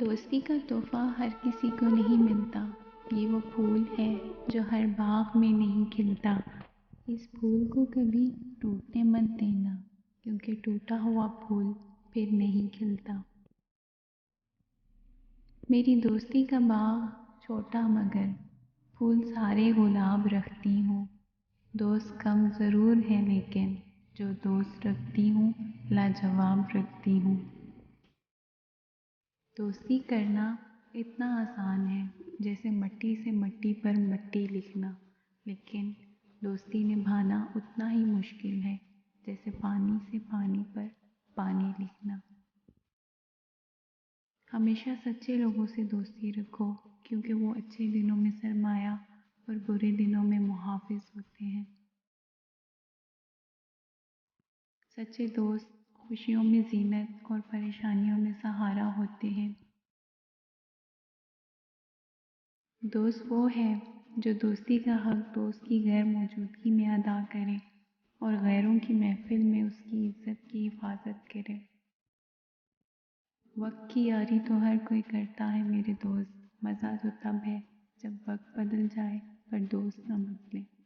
دوستی کا تحفہ ہر کسی کو نہیں ملتا، یہ وہ پھول ہے جو ہر باغ میں نہیں کھلتا۔ اس پھول کو کبھی ٹوٹنے مت دینا، کیونکہ ٹوٹا ہوا پھول پھر نہیں کھلتا۔ میری دوستی کا باغ چھوٹا مگر پھول سارے گلاب رکھتی ہوں۔ دوست کم ضرور ہے لیکن جو دوست رکھتی ہوں لاجواب رکھتی ہوں۔ دوستی کرنا اتنا آسان ہے جیسے مٹی سے مٹی پر مٹی لکھنا، لیکن دوستی نبھانا اتنا ہی مشکل ہے جیسے پانی سے پانی پر پانی لکھنا۔ ہمیشہ سچے لوگوں سے دوستی رکھو، کیونکہ وہ اچھے دنوں میں سرمایہ اور برے دنوں میں محافظ ہوتے ہیں۔ سچے دوست خوشیوں میں زینت اور پریشانیوں میں سہارا ہوتے ہیں۔ دوست وہ ہے جو دوستی کا حق دوست کی غیر موجودگی میں ادا کرے اور غیروں کی محفل میں اس کی عزت کی حفاظت کرے۔ وقت کی یاری تو ہر کوئی کرتا ہے میرے دوست، مزہ تو تب ہے جب وقت بدل جائے پر دوست نہ بدلے۔